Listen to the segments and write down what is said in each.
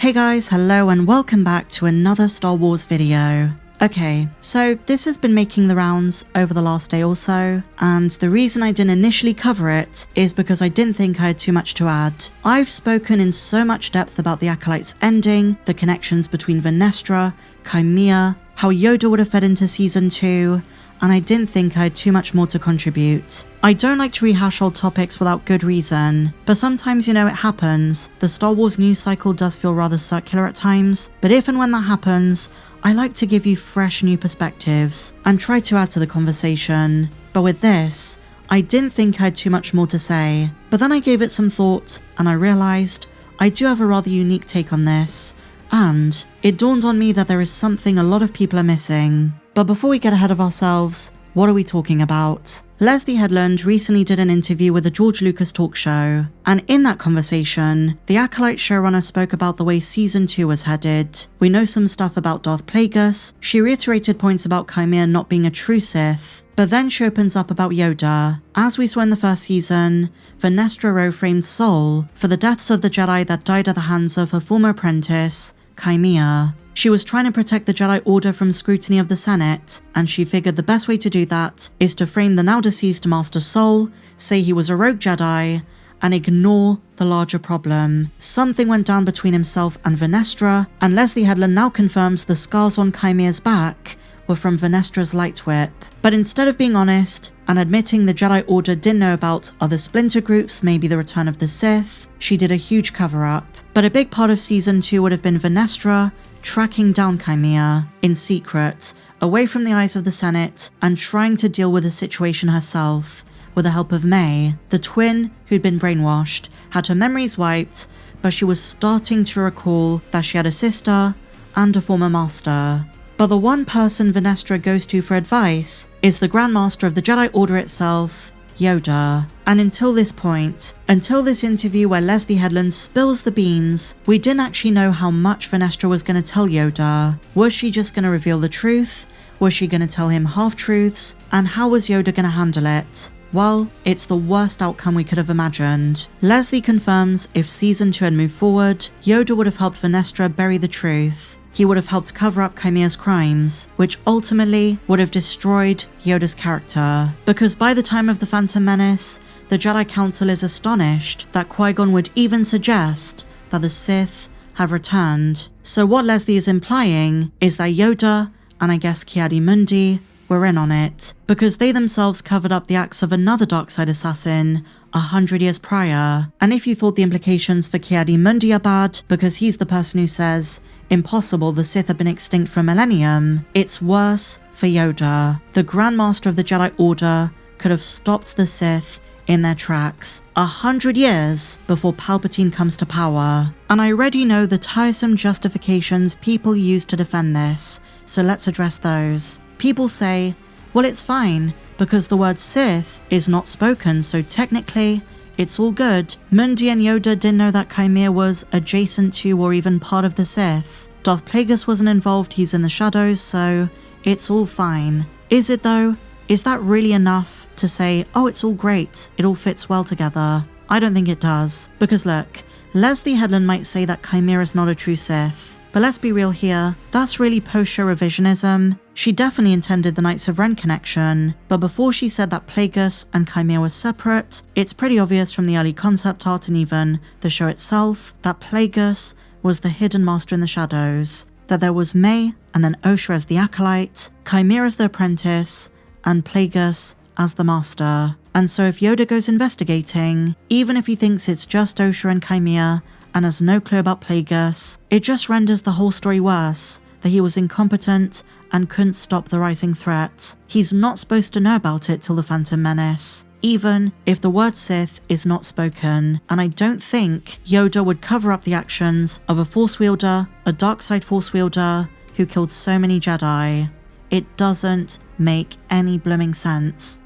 Hey guys, hello and welcome back to another Star Wars video. Okay, so this has been making the rounds over the last day or so, and the reason I didn't initially cover it is because I didn't think I had too much to add. I've spoken in so much depth about the Acolyte's ending, the connections between Vernestra, Qimir, how Yoda would have fed into Season 2, and I didn't think I had too much more to contribute. I don't like to rehash old topics without good reason, but sometimes, it happens. The Star Wars news cycle does feel rather circular at times, but if and when that happens, I like to give you fresh new perspectives and try to add to the conversation. But with this, I didn't think I had too much more to say, but then I gave it some thought and I realised I do have a rather unique take on this, and it dawned on me that there is something a lot of people are missing. But before we get ahead of ourselves, what are we talking about? Leslye Headland recently did an interview with the George Lucas talk show, and in that conversation, the Acolyte showrunner spoke about the way Season 2 was headed. We know some stuff about Darth Plagueis, she reiterated points about Qimir not being a true Sith, but then she opens up about Yoda. As we saw in the first season, Vernestra framed Sol for the deaths of the Jedi that died at the hands of her former apprentice, Qimir. She was trying to protect the Jedi Order from scrutiny of the Senate, and she figured the best way to do that is to frame the now deceased Master Sol, say he was a rogue Jedi, and ignore the larger problem. Something went down between himself and Vernestra, and Leslye Headland now confirms the scars on Qimir's back were from Vernestra's light whip. But instead of being honest and admitting the Jedi Order didn't know about other splinter groups, maybe the return of the Sith, she did a huge cover-up. But a big part of Season 2 would have been Vernestra tracking down Qimir in secret, away from the eyes of the Senate, and trying to deal with the situation herself, with the help of May, the twin who'd been brainwashed, had her memories wiped, but she was starting to recall that she had a sister and a former master. But the one person Vernestra goes to for advice is the Grand Master of the Jedi Order itself, Yoda. And until this point, until this interview where Leslye Headland spills the beans, we didn't actually know how much Vernestra was going to tell Yoda. Was she just going to reveal the truth? Was she going to tell him half-truths? And how was Yoda going to handle it? Well, it's the worst outcome we could have imagined. Leslye confirms if Season 2 had moved forward, Yoda would have helped Vernestra bury the truth. He would have helped cover up Qimir's crimes, which ultimately would have destroyed Yoda's character. Because by the time of The Phantom Menace, the Jedi Council is astonished that Qui-Gon would even suggest that the Sith have returned. So what Leslye is implying is that Yoda, and I guess Ki-Adi-Mundi, were in on it, because they themselves covered up the acts of another dark-side assassin 100 years prior. And if you thought the implications for Ki-Adi-Mundi are bad, because he's the person who says, impossible, the Sith have been extinct for a millennium, it's worse for Yoda. The Grand Master of the Jedi Order could have stopped the Sith in their tracks 100 years before Palpatine comes to power. And I already know the tiresome justifications people use to defend this, so let's address those. People say, well, it's fine, because the word Sith is not spoken, so technically, it's all good. Mundi and Yoda didn't know that Qimir was adjacent to or even part of the Sith. Darth Plagueis wasn't involved, he's in the shadows, so it's all fine. Is it though? Is that really enough to say, oh, it's all great, it all fits well together? I don't think it does. Because look, Leslye Headland might say that Qimir is not a true Sith, but let's be real here, that's really post-show revisionism. She definitely intended the Knights of Ren connection, but before she said that Plagueis and Qimir were separate, it's pretty obvious from the early concept art and even the show itself that Plagueis was the hidden master in the shadows, that there was May and then Osha as the Acolyte, Qimir as the apprentice, and Plagueis as the master. And so if Yoda goes investigating, even if he thinks it's just Osha and Qimir, and has no clue about Plagueis, it just renders the whole story worse, that he was incompetent and couldn't stop the rising threat. He's not supposed to know about it till The Phantom Menace, even if the word Sith is not spoken, and I don't think Yoda would cover up the actions of a Force wielder, a dark side Force wielder, who killed so many Jedi. It doesn't make any blooming sense.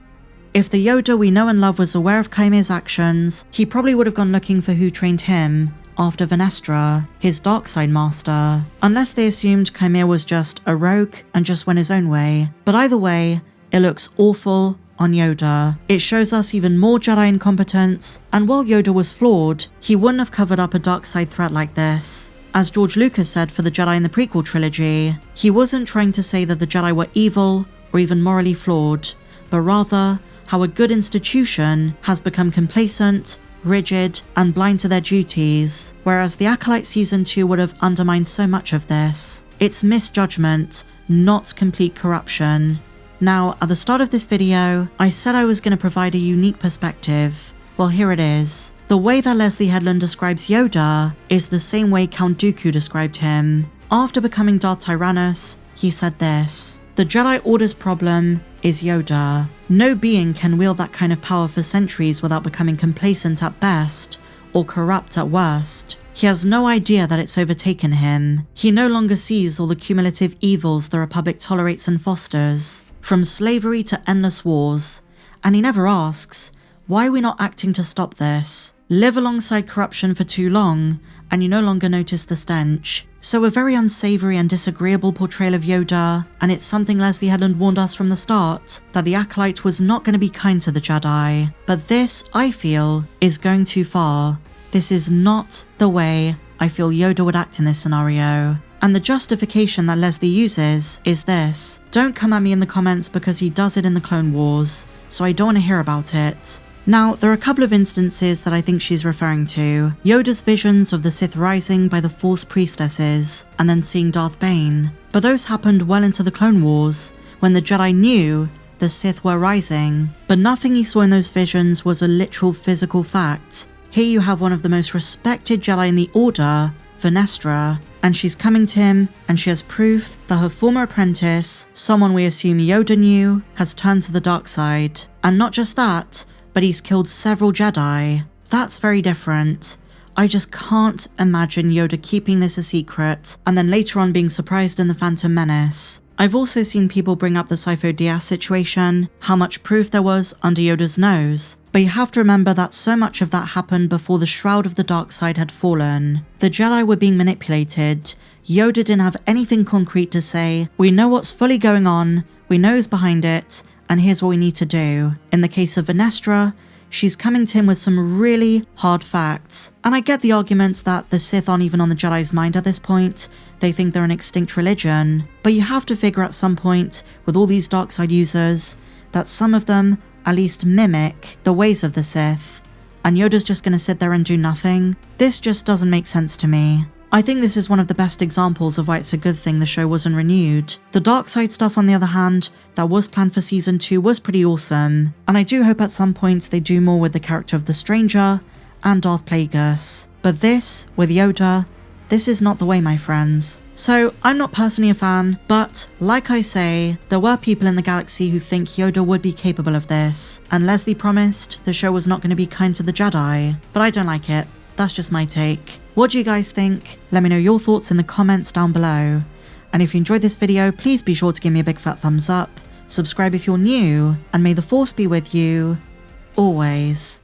If the Yoda we know and love was aware of Qimir's actions, he probably would have gone looking for who trained him after Vernestra, his dark side master, unless they assumed Qimir was just a rogue and just went his own way. But either way, it looks awful on Yoda. It shows us even more Jedi incompetence, and while Yoda was flawed, he wouldn't have covered up a dark side threat like this. As George Lucas said for the Jedi in the prequel trilogy, he wasn't trying to say that the Jedi were evil or even morally flawed, but rather how a good institution has become complacent, rigid, and blind to their duties, whereas The Acolyte Season 2 would have undermined so much of this. It's misjudgment, not complete corruption. Now, at the start of this video, I said I was going to provide a unique perspective. Well, here it is. The way that Leslye Headland describes Yoda is the same way Count Dooku described him. After becoming Darth Tyrannus, he said this: "The Jedi Order's problem is Yoda. No being can wield that kind of power for centuries without becoming complacent at best, or corrupt at worst. He has no idea that it's overtaken him. He no longer sees all the cumulative evils the Republic tolerates and fosters, from slavery to endless wars. And he never asks, why are we not acting to stop this? Live alongside corruption for too long, and you no longer notice the stench." So a very unsavory and disagreeable portrayal of Yoda, and it's something Leslye Headland warned us from the start, that the Acolyte was not going to be kind to the Jedi. But this, I feel, is going too far. This is not the way I feel Yoda would act in this scenario. And the justification that Leslye uses is this: "Don't come at me in the comments because he does it in the Clone Wars, so I don't want to hear about it." Now, there are a couple of instances that I think she's referring to. Yoda's visions of the Sith rising by the Force priestesses, and then seeing Darth Bane. But those happened well into the Clone Wars, when the Jedi knew the Sith were rising. But nothing he saw in those visions was a literal physical fact. Here you have one of the most respected Jedi in the Order, Venestra, and she's coming to him, and she has proof that her former apprentice, someone we assume Yoda knew, has turned to the dark side. And not just that, but he's killed several Jedi. That's very different. I just can't imagine Yoda keeping this a secret, and then later on being surprised in The Phantom Menace. I've also seen people bring up the Sifo Dyas situation, how much proof there was under Yoda's nose, but you have to remember that so much of that happened before the shroud of the dark side had fallen. The Jedi were being manipulated. Yoda didn't have anything concrete to say, "We know what's fully going on, we know who's behind it, and here's what we need to do." In the case of Venestra, she's coming to him with some really hard facts. And I get the argument that the Sith aren't even on the Jedi's mind at this point. They think they're an extinct religion. But you have to figure at some point, with all these dark side users, that some of them at least mimic the ways of the Sith. And Yoda's just going to sit there and do nothing. This just doesn't make sense to me. I think this is one of the best examples of why it's a good thing the show wasn't renewed. The dark side stuff, on the other hand, that was planned for season 2 was pretty awesome, and I do hope at some point they do more with the character of the Stranger and Darth Plagueis. But this, with Yoda, this is not the way, my friends. So, I'm not personally a fan, but like I say, there were people in the galaxy who think Yoda would be capable of this, and Leslye promised the show was not going to be kind to the Jedi, but I don't like it. That's just my take. What do you guys think? Let me know your thoughts in the comments down below. And if you enjoyed this video, please be sure to give me a big fat thumbs up, subscribe if you're new, and may the Force be with you, always.